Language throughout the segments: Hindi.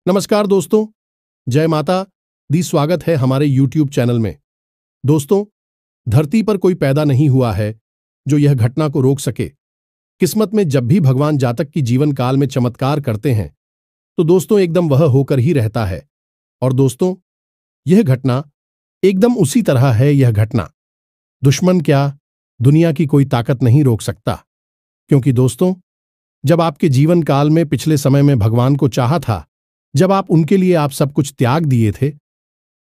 नमस्कार दोस्तों, जय माता दी। स्वागत है हमारे YouTube चैनल में। दोस्तों, धरती पर कोई पैदा नहीं हुआ है जो यह घटना को रोक सके। किस्मत में जब भी भगवान जातक की जीवन काल में चमत्कार करते हैं तो दोस्तों एकदम वह होकर ही रहता है। और दोस्तों, यह घटना एकदम उसी तरह है। यह घटना दुश्मन क्या, दुनिया की कोई ताकत नहीं रोक सकता। क्योंकि दोस्तों, जब आपके जीवन काल में पिछले समय में भगवान को चाहा था, जब आप उनके लिए आप सब कुछ त्याग दिए थे,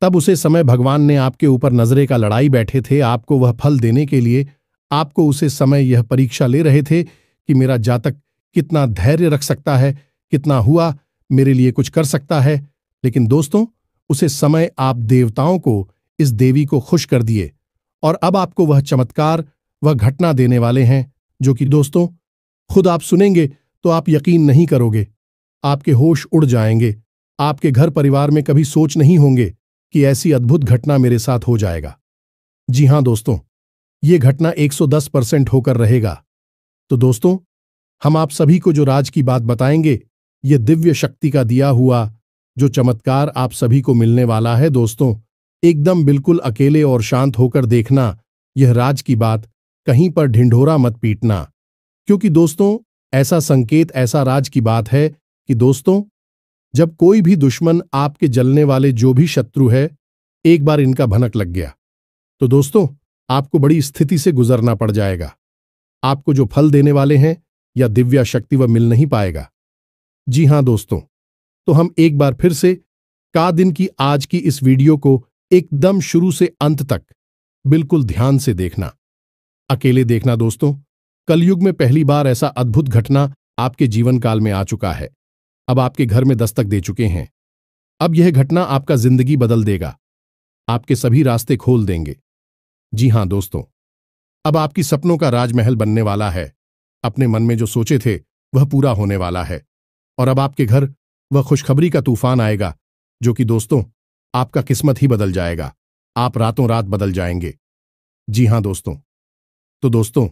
तब उसे समय भगवान ने आपके ऊपर नजरे का लड़ाई बैठे थे आपको वह फल देने के लिए। आपको उसे समय यह परीक्षा ले रहे थे कि मेरा जातक कितना धैर्य रख सकता है, कितना हुआ मेरे लिए कुछ कर सकता है। लेकिन दोस्तों, उसे समय आप देवताओं को, इस देवी को खुश कर दिए और अब आपको वह चमत्कार, वह घटना देने वाले हैं जो कि दोस्तों खुद आप सुनेंगे तो आप यकीन नहीं करोगे। आपके होश उड़ जाएंगे। आपके घर परिवार में कभी सोच नहीं होंगे कि ऐसी अद्भुत घटना मेरे साथ हो जाएगा। जी हां दोस्तों, ये घटना 110% होकर रहेगा। तो दोस्तों, हम आप सभी को जो राज की बात बताएंगे, ये दिव्य शक्ति का दिया हुआ जो चमत्कार आप सभी को मिलने वाला है। दोस्तों, एकदम बिल्कुल अकेले और शांत होकर देखना यह राज की बात, कहीं पर ढिंढोरा मत पीटना। क्योंकि दोस्तों, ऐसा संकेत, ऐसा राज की बात है कि दोस्तों, जब कोई भी दुश्मन, आपके जलने वाले जो भी शत्रु है, एक बार इनका भनक लग गया तो दोस्तों आपको बड़ी स्थिति से गुजरना पड़ जाएगा। आपको जो फल देने वाले हैं या दिव्या शक्ति वह मिल नहीं पाएगा। जी हां दोस्तों, तो हम एक बार फिर से का दिन की आज की इस वीडियो को एकदम शुरू से अंत तक बिल्कुल ध्यान से देखना, अकेले देखना। दोस्तों, कलयुग में पहली बार ऐसा अद्भुत घटना आपके जीवन काल में आ चुका है, अब आपके घर में दस्तक दे चुके हैं। अब यह घटना आपका जिंदगी बदल देगा, आपके सभी रास्ते खोल देंगे। जी हां दोस्तों, अब आपकी सपनों का राजमहल बनने वाला है। अपने मन में जो सोचे थे वह पूरा होने वाला है और अब आपके घर वह खुशखबरी का तूफान आएगा जो कि दोस्तों आपका किस्मत ही बदल जाएगा। आप रातों रात बदल जाएंगे। जी हां दोस्तों, तो दोस्तों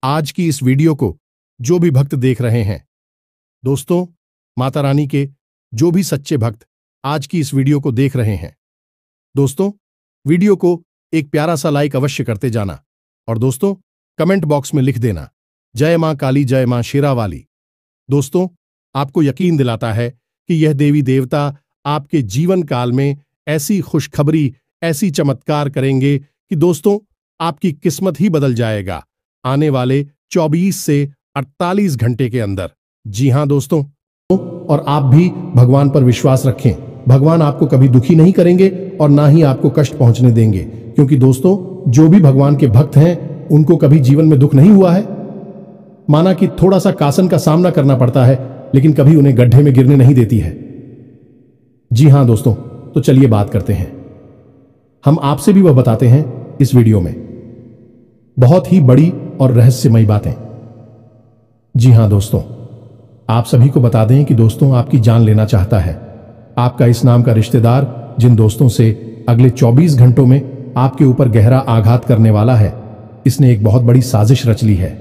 आज की इस वीडियो को जो भी भक्त देख रहे हैं, दोस्तों माता रानी के जो भी सच्चे भक्त आज की इस वीडियो को देख रहे हैं, दोस्तों वीडियो को एक प्यारा सा लाइक अवश्य करते जाना और दोस्तों कमेंट बॉक्स में लिख देना जय मां काली, जय मां शेरावाली। दोस्तों, आपको यकीन दिलाता है कि यह देवी देवता आपके जीवन काल में ऐसी खुशखबरी, ऐसी चमत्कार करेंगे कि दोस्तों आपकी किस्मत ही बदल जाएगा आने वाले 24 से 48 घंटे के अंदर। जी हां दोस्तों, और आप भी भगवान पर विश्वास रखें। भगवान आपको कभी दुखी नहीं करेंगे और ना ही आपको कष्ट पहुंचने देंगे। क्योंकि दोस्तों, जो भी भगवान के भक्त हैं उनको कभी जीवन में दुख नहीं हुआ है। माना कि थोड़ा सा कासन का सामना करना पड़ता है, लेकिन कभी उन्हें गड्ढे में गिरने नहीं देती है। जी हां दोस्तों, तो चलिए बात करते हैं। हम आपसे भी वह बताते हैं इस वीडियो में बहुत ही बड़ी और रहस्यमयी बातें। जी हां दोस्तों, आप सभी को बता दें कि दोस्तों आपकी जान लेना चाहता है। आपका इस नाम का रिश्तेदार जिन दोस्तों से अगले 24 घंटों में आपके ऊपर गहरा आघात करने वाला है, इसने एक बहुत बड़ी साजिश रच ली है।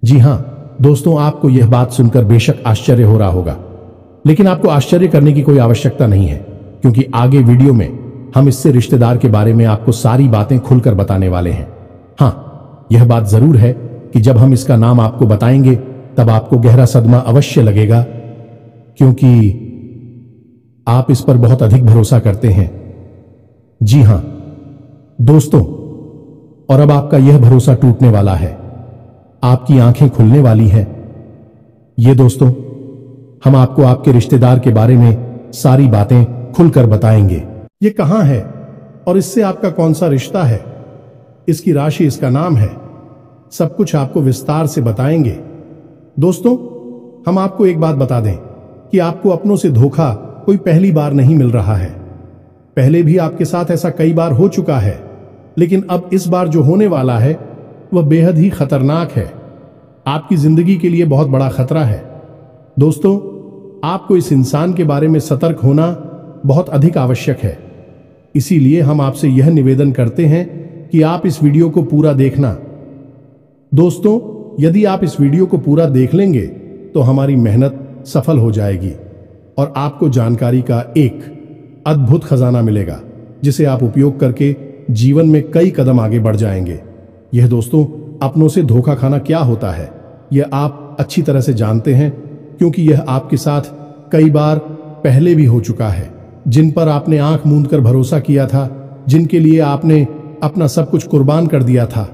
जी हां दोस्तों, आपको यह बात सुनकर बेशक आश्चर्य हो रहा होगा, लेकिन आपको आश्चर्य करने की कोई आवश्यकता नहीं है, क्योंकि आगे वीडियो में हम इससे रिश्तेदार के बारे में आपको सारी बातें खुलकर बताने वाले हैं। हां, यह बात जरूर है कि जब हम इसका नाम आपको बताएंगे तब आपको गहरा सदमा अवश्य लगेगा, क्योंकि आप इस पर बहुत अधिक भरोसा करते हैं। जी हां दोस्तों, और अब आपका यह भरोसा टूटने वाला है, आपकी आंखें खुलने वाली हैं। ये दोस्तों, हम आपको आपके रिश्तेदार के बारे में सारी बातें खुलकर बताएंगे। ये कहां है और इससे आपका कौन सा रिश्ता है, इसकी राशि, इसका नाम है, सब कुछ आपको विस्तार से बताएंगे। दोस्तों, हम आपको एक बात बता दें कि आपको अपनों से धोखा कोई पहली बार नहीं मिल रहा है। पहले भी आपके साथ ऐसा कई बार हो चुका है, लेकिन अब इस बार जो होने वाला है वह बेहद ही खतरनाक है। आपकी जिंदगी के लिए बहुत बड़ा खतरा है। दोस्तों, आपको इस इंसान के बारे में सतर्क होना बहुत अधिक आवश्यक है। इसीलिए हम आपसे यह निवेदन करते हैं कि आप इस वीडियो को पूरा देखना। दोस्तों, यदि आप इस वीडियो को पूरा देख लेंगे तो हमारी मेहनत सफल हो जाएगी। और आपको जानकारी का एक अद्भुत खजाना मिलेगा जिसे आप उपयोग करके जीवन में कई कदम आगे बढ़ जाएंगे। यह दोस्तों, अपनों से धोखा खाना क्या होता है यह आप अच्छी तरह से जानते हैं, क्योंकि यह आपके साथ कई बार पहले भी हो चुका है। जिन पर आपने आंख मूंद कर भरोसा किया था, जिनके लिए आपने अपना सब कुछ कुर्बान कर दिया था,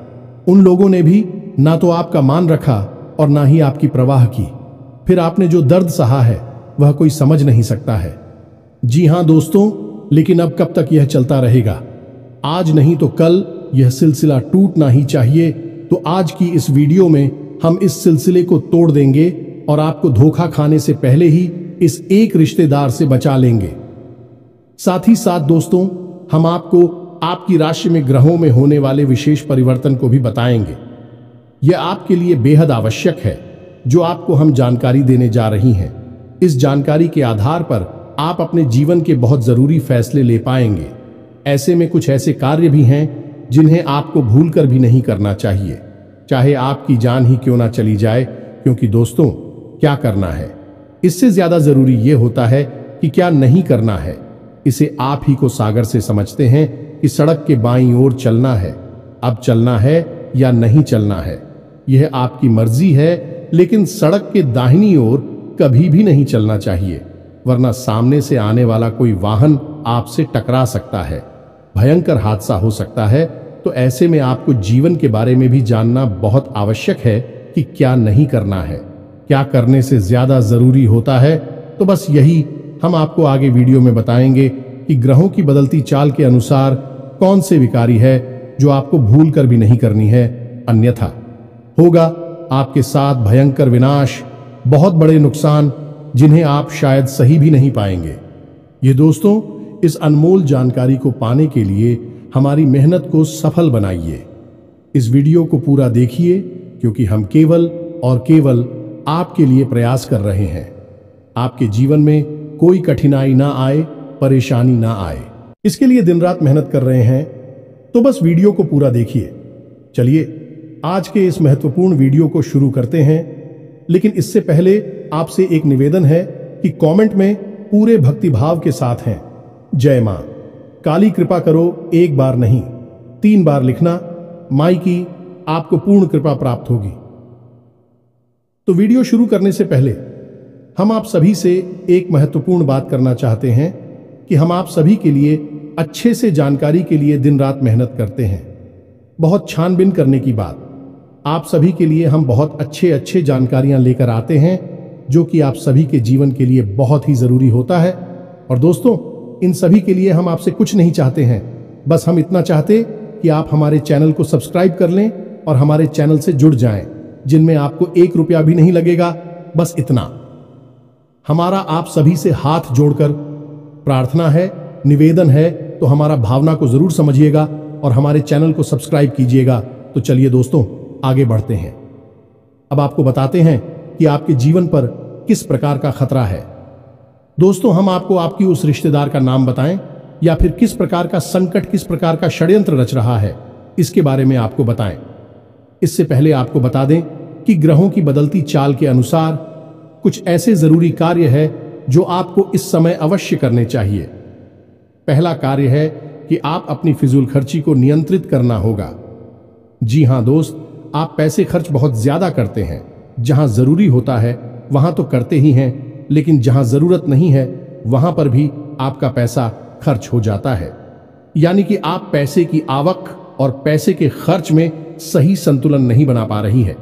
उन लोगों ने भी ना तो आपका मान रखा और ना ही आपकी परवाह की। फिर आपने जो दर्द सहा है वह कोई समझ नहीं सकता है। जी हां दोस्तों, लेकिन अब कब तक यह चलता रहेगा? आज नहीं तो कल यह सिलसिला टूटना ही चाहिए। तो आज की इस वीडियो में हम इस सिलसिले को तोड़ देंगे और आपको धोखा खाने से पहले ही इस एक रिश्तेदार से बचा लेंगे। साथ ही साथ दोस्तों, हम आपको आपकी राशि में ग्रहों में होने वाले विशेष परिवर्तन को भी बताएंगे। यह आपके लिए बेहद आवश्यक है जो आपको हम जानकारी देने जा रही हैं। इस जानकारी के आधार पर आप अपने जीवन के बहुत जरूरी फैसले ले पाएंगे। ऐसे में कुछ ऐसे कार्य भी हैं जिन्हें आपको भूलकर भी नहीं करना चाहिए, चाहे आपकी जान ही क्यों ना चली जाए। क्योंकि दोस्तों, क्या करना है इससे ज्यादा जरूरी यह होता है कि क्या नहीं करना है। इसे आप ही को सागर से समझते हैं कि सड़क के बाईं ओर चलना है, अब चलना है या नहीं चलना है यह आपकी मर्जी है, लेकिन सड़क के दाहिनी ओर कभी भी नहीं चलना चाहिए, वरना सामने से आने वाला कोई वाहन आपसे टकरा सकता है, भयंकर हादसा हो सकता है। तो ऐसे में आपको जीवन के बारे में भी जानना बहुत आवश्यक है कि क्या नहीं करना है, क्या करने से ज्यादा जरूरी होता है। तो बस यही हम आपको आगे वीडियो में बताएंगे कि ग्रहों की बदलती चाल के अनुसार कौन से विकारी है जो आपको भूल कर भी नहीं करनी है, अन्यथा होगा आपके साथ भयंकर विनाश, बहुत बड़े नुकसान जिन्हें आप शायद सही भी नहीं पाएंगे। ये दोस्तों, इस अनमोल जानकारी को पाने के लिए हमारी मेहनत को सफल बनाइए। इस वीडियो को पूरा देखिए, क्योंकि हम केवल और केवल आपके लिए प्रयास कर रहे हैं। आपके जीवन में कोई कठिनाई ना आए, परेशानी ना आए, इसके लिए दिन रात मेहनत कर रहे हैं। तो बस वीडियो को पूरा देखिए। चलिए आज के इस महत्वपूर्ण वीडियो को शुरू करते हैं, लेकिन इससे पहले आपसे एक निवेदन है कि कमेंट में पूरे भक्तिभाव के साथ हैं जय मां काली कृपा करो, एक बार नहीं 3 बार लिखना। माई की आपको पूर्ण कृपा प्राप्त होगी। तो वीडियो शुरू करने से पहले हम आप सभी से एक महत्वपूर्ण बात करना चाहते हैं कि हम आप सभी के लिए अच्छे से जानकारी के लिए दिन रात मेहनत करते हैं। बहुत छानबीन करने की बात, आप सभी के लिए हम बहुत अच्छे जानकारियां लेकर आते हैं जो कि आप सभी के जीवन के लिए बहुत ही जरूरी होता है। और दोस्तों, इन सभी के लिए हम आपसे कुछ नहीं चाहते हैं, बस हम इतना चाहते कि आप हमारे चैनल को सब्सक्राइब कर लें और हमारे चैनल से जुड़ जाएं, जिनमें आपको 1 रुपया भी नहीं लगेगा। बस इतना हमारा आप सभी से हाथ जोड़कर प्रार्थना है, निवेदन है। तो हमारा भावना को जरूर समझिएगा और हमारे चैनल को सब्सक्राइब कीजिएगा। तो चलिए दोस्तों, आगे बढ़ते हैं। अब आपको बताते हैं कि आपके जीवन पर किस प्रकार का खतरा है। दोस्तों, हम आपको आपकी उस रिश्तेदार का नाम बताएं या फिर किस प्रकार का संकट, किस प्रकार का षड्यंत्र रच रहा है, इसके बारे में आपको बताएं। इससे पहले आपको बता दें कि ग्रहों की बदलती चाल के अनुसार कुछ ऐसे जरूरी कार्य है जो आपको इस समय अवश्य करने चाहिए। पहला कार्य है कि आप अपनी फिजूल खर्ची को नियंत्रित करना होगा। जी हां दोस्त, आप पैसे खर्च बहुत ज्यादा करते हैं। जहां जरूरी होता है वहां तो करते ही हैं, लेकिन जहां जरूरत नहीं है वहां पर भी आपका पैसा खर्च हो जाता है। यानी कि आप पैसे की आवक और पैसे के खर्च में सही संतुलन नहीं बना पा रही है।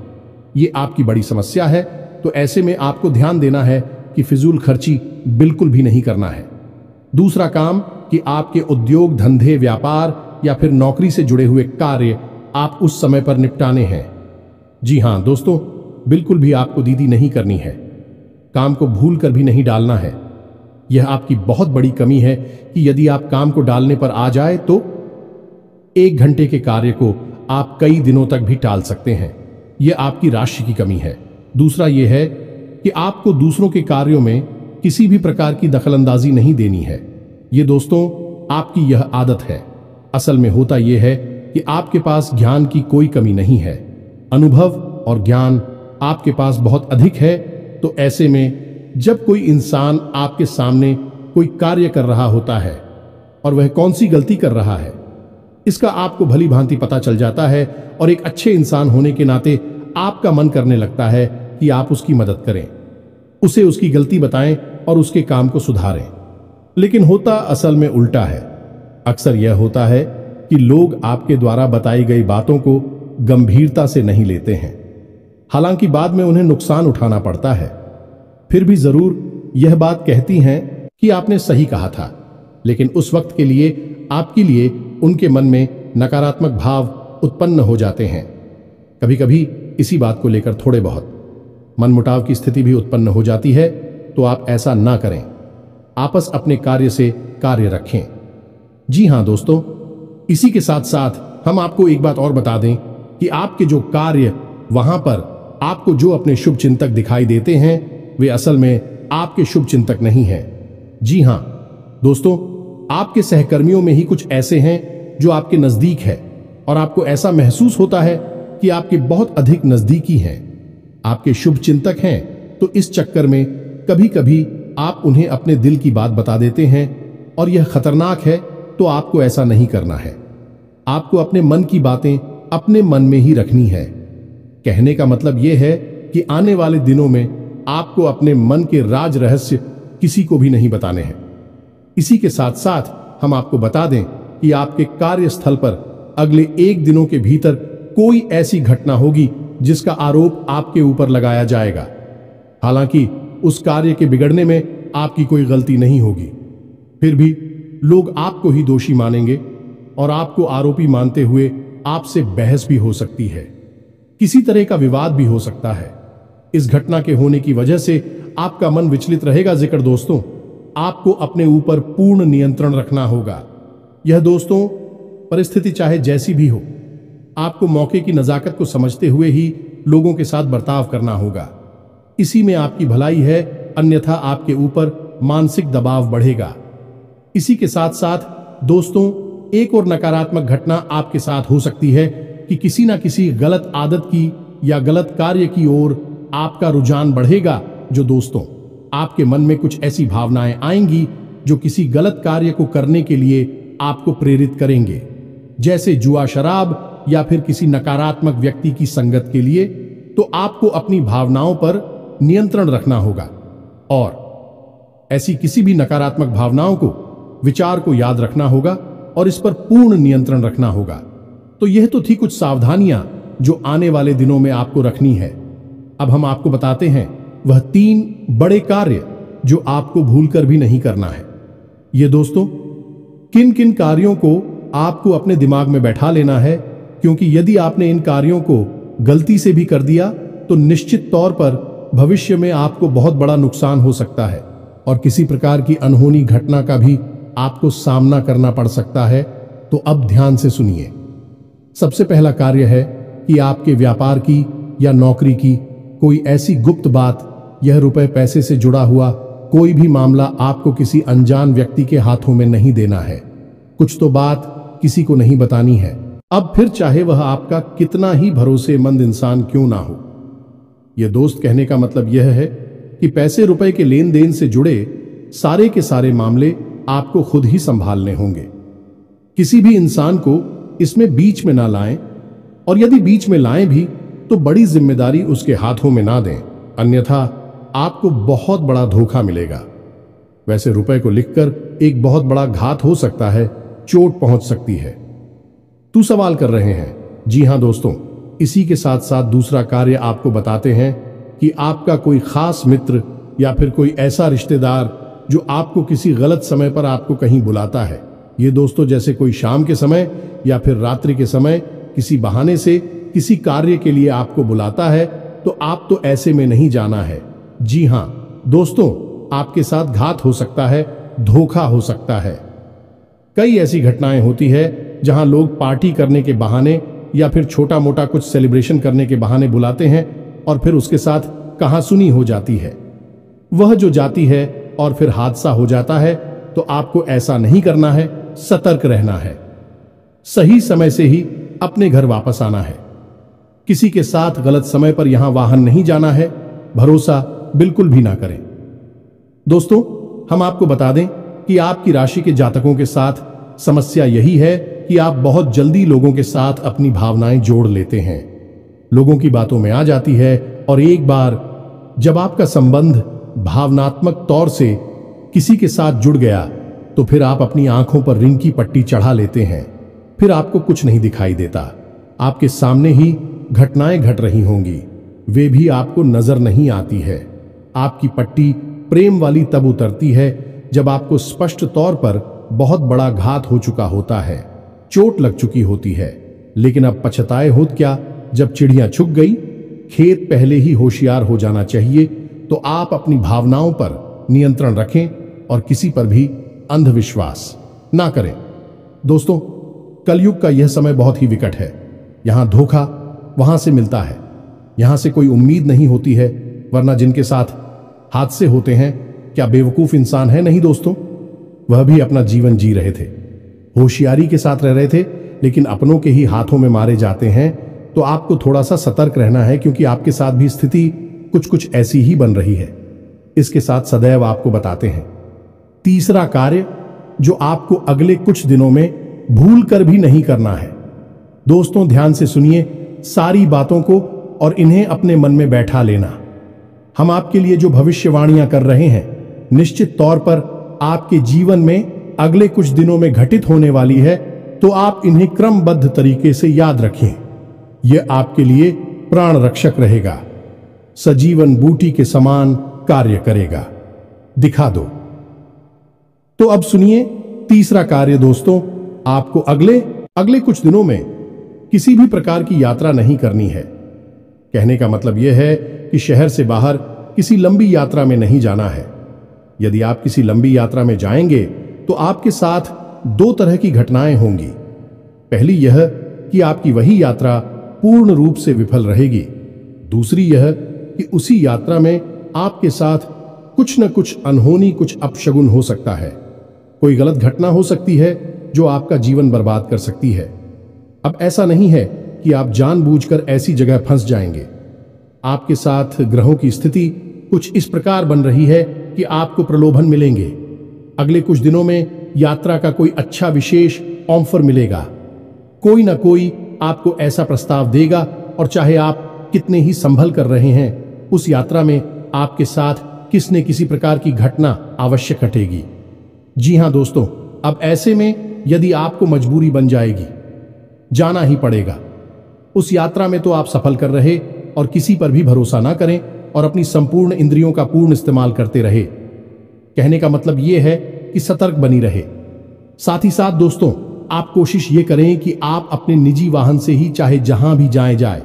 ये आपकी बड़ी समस्या है। तो ऐसे में आपको ध्यान देना है कि फिजूल खर्ची बिल्कुल भी नहीं करना है। दूसरा काम कि आपके उद्योग, धंधे, व्यापार या फिर नौकरी से जुड़े हुए कार्य आप उस समय पर निपटाने हैं। जी हां दोस्तों, बिल्कुल भी आपको दीदी नहीं करनी है, काम को भूल कर भी नहीं डालना है। यह आपकी बहुत बड़ी कमी है कि यदि आप काम को डालने पर आ जाए तो 1 घंटे के कार्य को आप कई दिनों तक भी टाल सकते हैं। यह आपकी राशि की कमी है। दूसरा यह है कि आपको दूसरों के कार्यों में किसी भी प्रकार की दखलंदाजी नहीं देनी है। ये दोस्तों, आपकी यह आदत है। असल में होता यह है कि आपके पास ज्ञान की कोई कमी नहीं है, अनुभव और ज्ञान आपके पास बहुत अधिक है। तो ऐसे में जब कोई इंसान आपके सामने कोई कार्य कर रहा होता है और वह कौन सी गलती कर रहा है, इसका आपको भली भांति पता चल जाता है और एक अच्छे इंसान होने के नाते आपका मन करने लगता है कि आप उसकी मदद करें, उसे उसकी गलती बताएं और उसके काम को सुधारें। लेकिन होता असल में उल्टा है। अक्सर यह होता है कि लोग आपके द्वारा बताई गई बातों को गंभीरता से नहीं लेते हैं, हालांकि बाद में उन्हें नुकसान उठाना पड़ता है। फिर भी जरूर यह बात कहती हैं कि आपने सही कहा था, लेकिन उस वक्त के लिए आपके लिए उनके मन में नकारात्मक भाव उत्पन्न हो जाते हैं। कभी कभी इसी बात को लेकर थोड़े बहुत मनमुटाव की स्थिति भी उत्पन्न हो जाती है, तो आप ऐसा ना करें। आपस अपने कार्य से कार्य रखें। जी हां दोस्तों, इसी के साथ साथ हम आपको एक बात और बता दें कि आपके जो कार्य वहां पर आपको जो अपने शुभ चिंतक दिखाई देते हैं, वे असल में आपके शुभ चिंतक नहीं हैं। जी हां दोस्तों, आपके सहकर्मियों में ही कुछ ऐसे हैं जो आपके नजदीक है और आपको ऐसा महसूस होता है कि आपके बहुत अधिक नजदीकी हैं, आपके शुभ चिंतक हैं। तो इस चक्कर में कभी कभी आप उन्हें अपने दिल की बात बता देते हैं और यह खतरनाक है। तो आपको ऐसा नहीं करना है। आपको अपने मन की बातें अपने मन में ही रखनी है। कहने का मतलब यह है कि आने वाले दिनों में आपको अपने मन के राज रहस्य किसी को भी नहीं बताने हैं। इसी के साथ साथ हम आपको बता दें कि आपके कार्यस्थल पर अगले 1 दिनों के भीतर कोई ऐसी घटना होगी जिसका आरोप आपके ऊपर लगाया जाएगा। हालांकि उस कार्य के बिगड़ने में आपकी कोई गलती नहीं होगी, फिर भी लोग आपको ही दोषी मानेंगे और आपको आरोपी मानते हुए आपसे बहस भी हो सकती है। किसी तरह का विवाद भी हो सकता है। इस घटना के होने की वजह से आपका मन विचलित रहेगा। जिक्र दोस्तों, आपको अपने ऊपर पूर्ण नियंत्रण रखना होगा। यह दोस्तों, परिस्थिति चाहे जैसी भी हो, आपको मौके की नजाकत को समझते हुए ही लोगों के साथ बर्ताव करना होगा। इसी में आपकी भलाई है, अन्यथा आपके ऊपर मानसिक दबाव बढ़ेगा। इसी के साथ साथ दोस्तों, एक और नकारात्मक घटना आपके साथ हो सकती है कि किसी ना किसी गलत आदत की या गलत कार्य की ओर आपका रुझान बढ़ेगा, जो दोस्तों आपके मन में कुछ ऐसी भावनाएं आएंगी जो किसी गलत कार्य को करने के लिए आपको प्रेरित करेंगे, जैसे जुआ, शराब या फिर किसी नकारात्मक व्यक्ति की संगत के लिए। तो आपको अपनी भावनाओं पर नियंत्रण रखना होगा और ऐसी किसी भी नकारात्मक भावनाओं को, विचार को याद रखना होगा और इस पर पूर्ण नियंत्रण रखना होगा। तो यह तो थी कुछ सावधानियां जो आने वाले दिनों में आपको रखनी है। अब हम आपको बताते हैं वह 3 बड़े कार्य जो आपको भूलकर भी नहीं करना है। ये दोस्तों, किन किन कार्यों को आपको अपने दिमाग में बैठा लेना है, क्योंकि यदि आपने इन कार्यों को गलती से भी कर दिया तो निश्चित तौर पर भविष्य में आपको बहुत बड़ा नुकसान हो सकता है और किसी प्रकार की अनहोनी घटना का भी आपको सामना करना पड़ सकता है। तो अब ध्यान से सुनिए। सबसे पहला कार्य है कि आपके व्यापार की या नौकरी की कोई ऐसी गुप्त बात, यह रुपए पैसे से जुड़ा हुआ कोई भी मामला आपको किसी अनजान व्यक्ति के हाथों में नहीं देना है। कुछ तो बात किसी को नहीं बतानी है। अब फिर चाहे वह आपका कितना ही भरोसेमंद इंसान क्यों ना हो। यह दोस्त, कहने का मतलब यह है कि पैसे रुपए के लेन देन से जुड़े सारे के सारे मामले आपको खुद ही संभालने होंगे। किसी भी इंसान को इसमें बीच में ना लाएं, और यदि बीच में लाएं भी तो बड़ी जिम्मेदारी उसके हाथों में ना दें, अन्यथा आपको बहुत बड़ा धोखा मिलेगा। वैसे रुपए को लिखकर एक बहुत बड़ा घात हो सकता है, चोट पहुंच सकती है। तू सवाल कर रहे हैं? जी हां दोस्तों, इसी के साथ साथ दूसरा कार्य आपको बताते हैं कि आपका कोई खास मित्र या फिर कोई ऐसा रिश्तेदार जो आपको किसी गलत समय पर आपको कहीं बुलाता है। ये दोस्तों, जैसे कोई शाम के समय या फिर रात्रि के समय किसी बहाने से किसी कार्य के लिए आपको बुलाता है, तो आप तो ऐसे में नहीं जाना है। जी हां दोस्तों, आपके साथ घात हो सकता है, धोखा हो सकता है। कई ऐसी घटनाएं होती है जहां लोग पार्टी करने के बहाने या फिर छोटा मोटा कुछ सेलिब्रेशन करने के बहाने बुलाते हैं और फिर उसके साथ कहासुनी हो जाती है। वह जो जाती है और फिर हादसा हो जाता है। तो आपको ऐसा नहीं करना है, सतर्क रहना है। सही समय से ही अपने घर वापस आना है। किसी के साथ गलत समय पर यहां वाहन नहीं जाना है। भरोसा बिल्कुल भी ना करें। दोस्तों, हम आपको बता दें कि आपकी राशि के जातकों के साथ समस्या यही है कि आप बहुत जल्दी लोगों के साथ अपनी भावनाएं जोड़ लेते हैं, लोगों की बातों में आ जाती है, और एक बार जब आपका संबंध भावनात्मक तौर से किसी के साथ जुड़ गया तो फिर आप अपनी आंखों पर रिंग की पट्टी चढ़ा लेते हैं। फिर आपको कुछ नहीं दिखाई देता, आपके सामने ही घटनाएं घट रही होंगी, वे भी आपको नजर नहीं आती है। आपकी पट्टी प्रेम वाली तब उतरती है जब आपको स्पष्ट तौर पर बहुत बड़ा घात हो चुका होता है, चोट लग चुकी होती है। लेकिन अब पछताए होत क्या, जब चिड़िया छुप गई, खेत पहले ही होशियार हो जाना चाहिए। तो आप अपनी भावनाओं पर नियंत्रण रखें और किसी पर भी अंधविश्वास ना करें। दोस्तों, कलयुग का यह समय बहुत ही विकट है। यहां धोखा वहां से मिलता है, यहां से कोई उम्मीद नहीं होती है, वरना जिनके साथ हादसे होते हैं क्या बेवकूफ इंसान है? नहीं दोस्तों, वह भी अपना जीवन जी रहे थे, होशियारी के साथ रह रहे थे, लेकिन अपनों के ही हाथों में मारे जाते हैं। तो आपको थोड़ा सा सतर्क रहना है, क्योंकि आपके साथ भी स्थिति कुछ कुछ ऐसी ही बन रही है। इसके साथ सदैव आपको बताते हैं, तीसरा कार्य जो आपको अगले कुछ दिनों में भूल कर भी नहीं करना है। दोस्तों, ध्यान से सुनिए सारी बातों को और इन्हें अपने मन में बैठा लेना। हम आपके लिए जो भविष्यवाणियां कर रहे हैं, निश्चित तौर पर आपके जीवन में अगले कुछ दिनों में घटित होने वाली है, तो आप इन्हें क्रमबद्ध तरीके से याद रखें। यह आपके लिए प्राण रक्षक रहेगा, सजीवन बूटी के समान कार्य करेगा। दिखा दो। तो अब सुनिए तीसरा कार्य। दोस्तों, आपको अगले कुछ दिनों में किसी भी प्रकार की यात्रा नहीं करनी है। कहने का मतलब यह है कि शहर से बाहर किसी लंबी यात्रा में नहीं जाना है। यदि आप किसी लंबी यात्रा में जाएंगे तो आपके साथ दो तरह की घटनाएं होंगी। पहली यह कि आपकी वही यात्रा पूर्ण रूप से विफल रहेगी। दूसरी यह कि उसी यात्रा में आपके साथ कुछ न कुछ अनहोनी, कुछ अपशगुन हो सकता है। कोई गलत घटना हो सकती है जो आपका जीवन बर्बाद कर सकती है। अब ऐसा नहीं है कि आप जानबूझकर ऐसी जगह फंस जाएंगे। आपके साथ ग्रहों की स्थिति कुछ इस प्रकार बन रही है कि आपको प्रलोभन मिलेंगे। अगले कुछ दिनों में यात्रा का कोई अच्छा विशेष ऑफर मिलेगा। कोई ना कोई आपको ऐसा प्रस्ताव देगा, और चाहे आप कितने ही संभल कर रहे हैं, उस यात्रा में आपके साथ किसी न किसी प्रकार की घटना अवश्य घटेगी। जी हां दोस्तों, अब ऐसे में यदि आपको मजबूरी बन जाएगी, जाना ही पड़ेगा। उस यात्रा में तो आप सफल कर रहे और किसी पर भी भरोसा ना करें और अपनी संपूर्ण इंद्रियों का पूर्ण इस्तेमाल करते रहे। कहने का मतलब यह है कि सतर्क बनी रहे। साथ ही साथ दोस्तों, आप कोशिश ये करें कि आप अपने निजी वाहन से ही चाहे जहां भी जाए,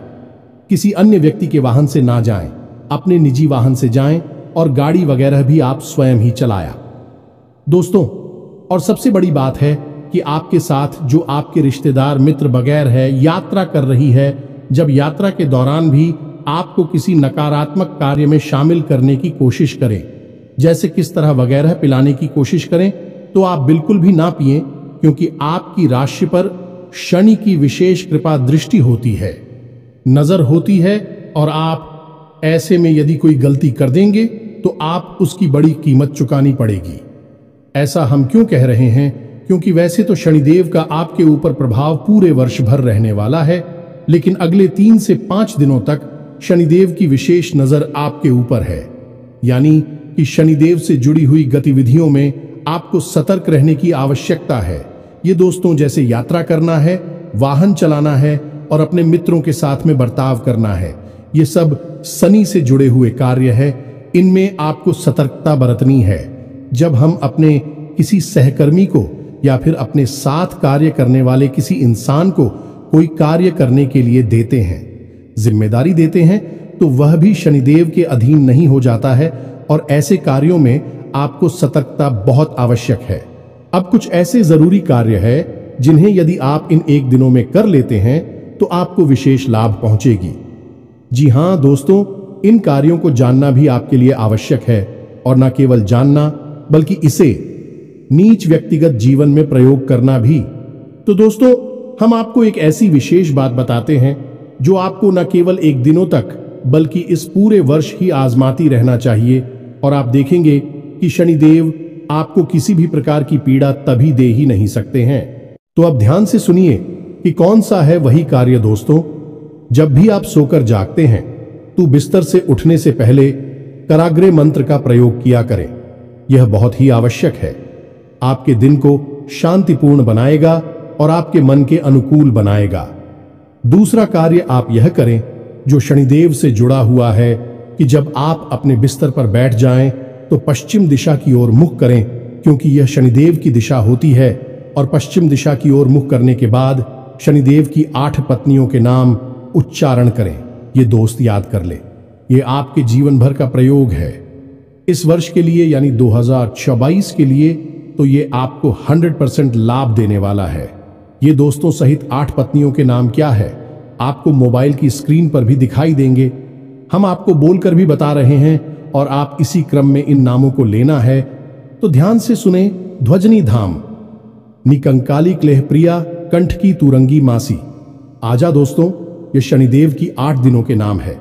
किसी अन्य व्यक्ति के वाहन से ना जाएं, अपने निजी वाहन से जाएं, और गाड़ी वगैरह भी आप स्वयं ही चलाया। दोस्तों, और सबसे बड़ी बात है कि आपके साथ जो आपके रिश्तेदार, मित्र वगैरह है, यात्रा कर रही है, जब यात्रा के दौरान भी आपको किसी नकारात्मक कार्य में शामिल करने की कोशिश करें, जैसे किस तरह वगैरह पिलाने की कोशिश करें, तो आप बिल्कुल भी ना पिएं, क्योंकि आपकी राशि पर शनि की विशेष कृपा दृष्टि होती है, नजर होती है, और आप ऐसे में यदि कोई गलती कर देंगे तो आप उसकी बड़ी कीमत चुकानी पड़ेगी। ऐसा हम क्यों कह रहे हैं? क्योंकि वैसे तो शनिदेव का आपके ऊपर प्रभाव पूरे वर्ष भर रहने वाला है, लेकिन अगले 3 से 5 दिनों तक शनिदेव की विशेष नजर आपके ऊपर है। यानी कि शनिदेव से जुड़ी हुई गतिविधियों में आपको सतर्क रहने की आवश्यकता है। ये दोस्तों, जैसे यात्रा करना है, वाहन चलाना है और अपने मित्रों के साथ में बर्ताव करना है, ये सब शनि से जुड़े हुए कार्य है। इनमें आपको सतर्कता बरतनी है। जब हम अपने किसी सहकर्मी को या फिर अपने साथ कार्य करने वाले किसी इंसान को कोई कार्य करने के लिए देते हैं, जिम्मेदारी देते हैं, तो वह भी शनिदेव के अधीन नहीं हो जाता है, और ऐसे कार्यों में आपको सतर्कता बहुत आवश्यक है। अब कुछ ऐसे जरूरी कार्य है जिन्हें यदि आप इन 1 दिनों में कर लेते हैं तो आपको विशेष लाभ पहुंचेगी। जी हां दोस्तों, इन कार्यों को जानना भी आपके लिए आवश्यक है, और न केवल जानना बल्कि इसे नीच व्यक्तिगत जीवन में प्रयोग करना भी। तो दोस्तों, हम आपको एक ऐसी विशेष बात बताते हैं जो आपको न केवल 1 दिनों तक बल्कि इस पूरे वर्ष ही आजमाती रहना चाहिए, और आप देखेंगे कि शनिदेव आपको किसी भी प्रकार की पीड़ा तभी दे ही नहीं सकते हैं। तो अब ध्यान से सुनिए कि कौन सा है वही कार्य दोस्तों। जब भी आप सोकर जागते हैं तो बिस्तर से उठने से पहले कराग्रे मंत्र का प्रयोग किया करें। यह बहुत ही आवश्यक है। आपके दिन को शांतिपूर्ण बनाएगा और आपके मन के अनुकूल बनाएगा। दूसरा कार्य आप यह करें जो शनिदेव से जुड़ा हुआ है कि जब आप अपने बिस्तर पर बैठ जाएं तो पश्चिम दिशा की ओर मुख करें, क्योंकि यह शनिदेव की दिशा होती है। और पश्चिम दिशा की ओर मुख करने के बाद शनिदेव की 8 पत्नियों के नाम उच्चारण करें। ये दोस्त याद कर ले, ये आपके जीवन भर का प्रयोग है। इस वर्ष के लिए यानी 2024 के लिए तो ये आपको 100% लाभ देने वाला है। ये दोस्तों सहित 8 पत्नियों के नाम क्या है आपको मोबाइल की स्क्रीन पर भी दिखाई देंगे। हम आपको बोलकर भी बता रहे हैं और आप इसी क्रम में इन नामों को लेना है। तो ध्यान से सुने। ध्वजनी धाम, निकंकाली क्लेह प्रिया, कंठ की तुरंगी मासी। आजा दोस्तों, ये शनिदेव की 8 दिनों के नाम है।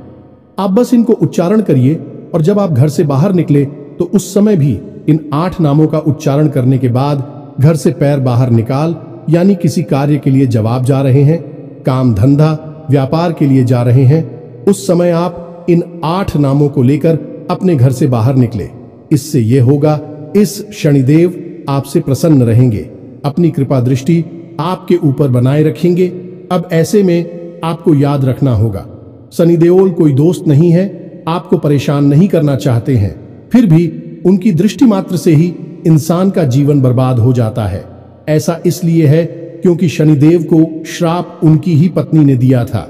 आप बस इनको उच्चारण करिए और जब आप घर से बाहर निकले तो उस समय भी इन 8 नामों का उच्चारण करने के बाद घर से पैर बाहर निकाल, यानी किसी कार्य के लिए जवाब जा रहे हैं, काम धंधा व्यापार के लिए जा रहे हैं, उस समय आप इन 8 नामों को लेकर अपने घर से बाहर निकले। इससे यह होगा, इस शनिदेव आपसे प्रसन्न रहेंगे, अपनी कृपा दृष्टि आपके ऊपर बनाए रखेंगे। अब ऐसे में आपको याद रखना होगा, शनिदेव कोई दोस्त नहीं है, आपको परेशान नहीं करना चाहते हैं, फिर भी उनकी दृष्टि मात्र से ही इंसान का जीवन बर्बाद हो जाता है। ऐसा इसलिए है क्योंकि शनिदेव को श्राप उनकी ही पत्नी ने दिया था।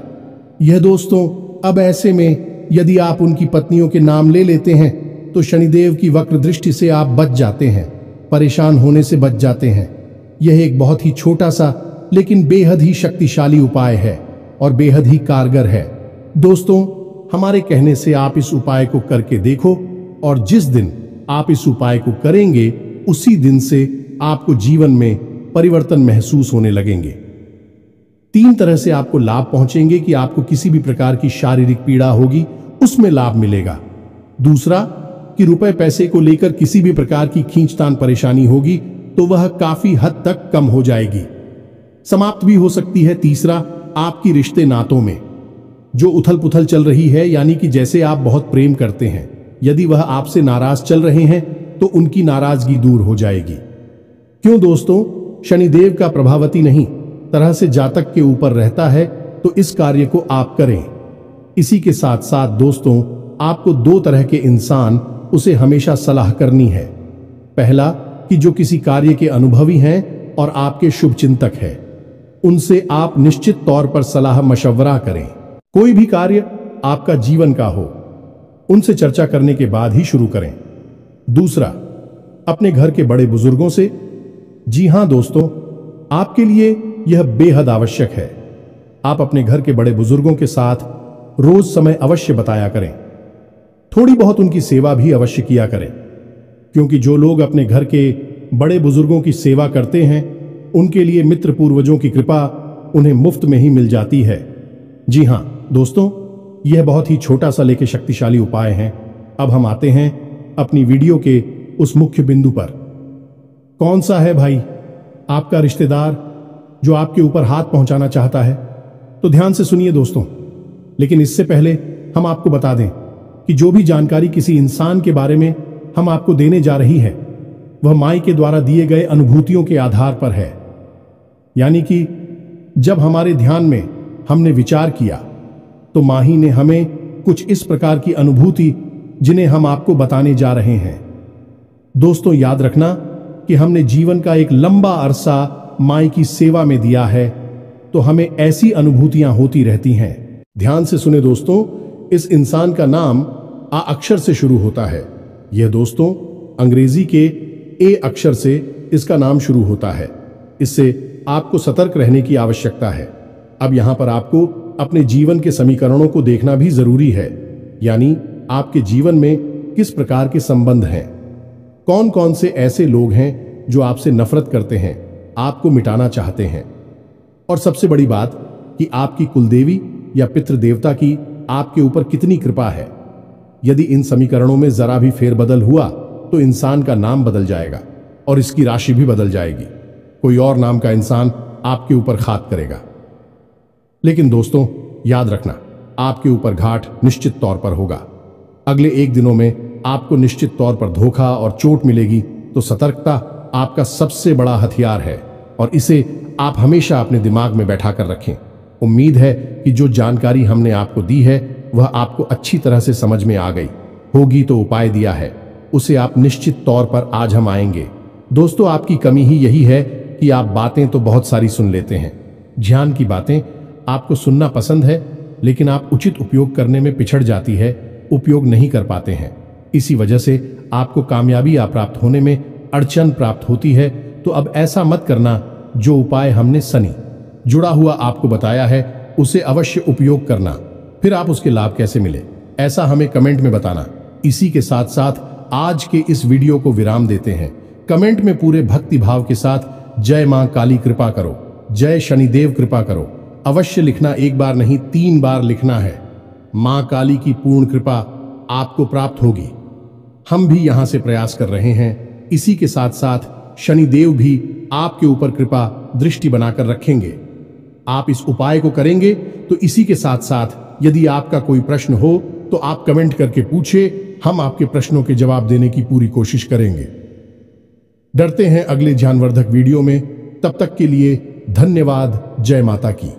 यह दोस्तों, अब ऐसे में यदि आप उनकी पत्नियों के नाम ले लेते हैं तो शनिदेव की वक्र दृष्टि से आप बच जाते हैं, परेशान होने से बच जाते हैं। यह एक बहुत ही छोटा सा लेकिन बेहद ही शक्तिशाली उपाय है और बेहद ही कारगर है। दोस्तों, हमारे कहने से आप इस उपाय को करके देखो और जिस दिन आप इस उपाय को करेंगे उसी दिन से आपको जीवन में परिवर्तन महसूस होने लगेंगे। 3 तरह से आपको लाभ पहुंचेंगे कि आपको किसी भी प्रकार की शारीरिक पीड़ा होगी उसमें लाभ मिलेगा। दूसरा कि रुपए पैसे को लेकर किसी भी प्रकार की खींचतान परेशानी होगी तो वह काफी हद तक कम हो जाएगी, समाप्त भी हो सकती है। तीसरा, आपकी रिश्ते नातों में जो उथल पुथल चल रही है, यानी कि जैसे आप बहुत प्रेम करते हैं, यदि वह आपसे नाराज चल रहे हैं तो उनकी नाराजगी दूर हो जाएगी। क्यों दोस्तों, शनिदेव का प्रभावती नहीं तरह से जातक के ऊपर रहता है, तो इस कार्य को आप करें। इसी के साथ साथ दोस्तों, आपको 2 तरह के इंसान उसे हमेशा सलाह करनी है। पहला कि जो किसी कार्य के अनुभवी हैं और आपके शुभ चिंतक हैं, उनसे आप निश्चित तौर पर सलाह मशवरा करें। कोई भी कार्य आपका जीवन का हो, उनसे चर्चा करने के बाद ही शुरू करें। दूसरा, अपने घर के बड़े बुजुर्गों से। जी हां दोस्तों, आपके लिए यह बेहद आवश्यक है। आप अपने घर के बड़े बुजुर्गों के साथ रोज समय अवश्य बताया करें। थोड़ी बहुत उनकी सेवा भी अवश्य किया करें, क्योंकि जो लोग अपने घर के बड़े बुजुर्गों की सेवा करते हैं उनके लिए मित्र पूर्वजों की कृपा उन्हें मुफ्त में ही मिल जाती है। जी हां दोस्तों, यह बहुत ही छोटा सा लेकिन शक्तिशाली उपाय है। अब हम आते हैं अपनी वीडियो के उस मुख्य बिंदु पर। कौन सा है भाई आपका रिश्तेदार जो आपके ऊपर हाथ पहुंचाना चाहता है? तो ध्यान से सुनिए दोस्तों, लेकिन इससे पहले हम आपको बता दें कि जो भी जानकारी किसी इंसान के बारे में हम आपको देने जा रही है वह माई के द्वारा दिए गए अनुभूतियों के आधार पर है। यानी कि जब हमारे ध्यान में हमने विचार किया तो माही ने हमें कुछ इस प्रकार की अनुभूति जिन्हें हम आपको बताने जा रहे हैं। दोस्तों, याद रखना कि हमने जीवन का एक लंबा अरसा माई की सेवा में दिया है, तो हमें ऐसी अनुभूतियां होती रहती हैं। ध्यान से सुने दोस्तों, इस इंसान का नाम आ अक्षर से शुरू होता है। यह दोस्तों अंग्रेजी के ए अक्षर से इसका नाम शुरू होता है। इससे आपको सतर्क रहने की आवश्यकता है। अब यहां पर आपको अपने जीवन के समीकरणों को देखना भी जरूरी है, यानी आपके जीवन में किस प्रकार के संबंध हैं, कौन कौन से ऐसे लोग हैं जो आपसे नफरत करते हैं, आपको मिटाना चाहते हैं, और सबसे बड़ी बात कि आपकी कुलदेवी या पितृ देवता की आपके ऊपर कितनी कृपा है। यदि इन समीकरणों में जरा भी फेरबदल हुआ तो इंसान का नाम बदल जाएगा और इसकी राशि भी बदल जाएगी। कोई और नाम का इंसान आपके ऊपर घात करेगा। लेकिन दोस्तों, याद रखना, आपके ऊपर घाट निश्चित तौर पर होगा। अगले 1 दिनों में आपको निश्चित तौर पर धोखा और चोट मिलेगी। तो सतर्कता आपका सबसे बड़ा हथियार है और इसे आप हमेशा अपने दिमाग में बैठा कर रखें। उम्मीद है कि जो जानकारी हमने आपको दी है वह आपको अच्छी तरह से समझ में आ गई होगी। तो उपाय दिया है उसे आप निश्चित तौर पर आज हम आएंगे। दोस्तों, आपकी कमी ही यही है कि आप बातें तो बहुत सारी सुन लेते हैं। ज्ञान की बातें आपको सुनना पसंद है, लेकिन आप उचित उपयोग करने में पिछड़ जाती है, उपयोग नहीं कर पाते हैं। इसी वजह से आपको कामयाबी प्राप्त होने में अड़चन प्राप्त होती है। तो अब ऐसा मत करना। जो उपाय हमने सनी जुड़ा हुआ आपको बताया है उसे अवश्य उपयोग करना। फिर आप उसके लाभ कैसे मिले, ऐसा हमें कमेंट में बताना। इसी के साथ साथ आज के इस वीडियो को विराम देते हैं। कमेंट में पूरे भक्ति भाव के साथ जय मां काली कृपा करो, जय शनिदेव कृपा करो अवश्य लिखना। 1 बार नहीं 3 बार लिखना है। मां काली की पूर्ण कृपा आपको प्राप्त होगी। हम भी यहां से प्रयास कर रहे हैं। इसी के साथ साथ शनिदेव भी आपके ऊपर कृपा दृष्टि बनाकर रखेंगे। आप इस उपाय को करेंगे तो इसी के साथ साथ यदि आपका कोई प्रश्न हो तो आप कमेंट करके पूछे। हम आपके प्रश्नों के जवाब देने की पूरी कोशिश करेंगे। डरते हैं अगले ज्ञानवर्धक वीडियो में। तब तक के लिए धन्यवाद। जय माता की।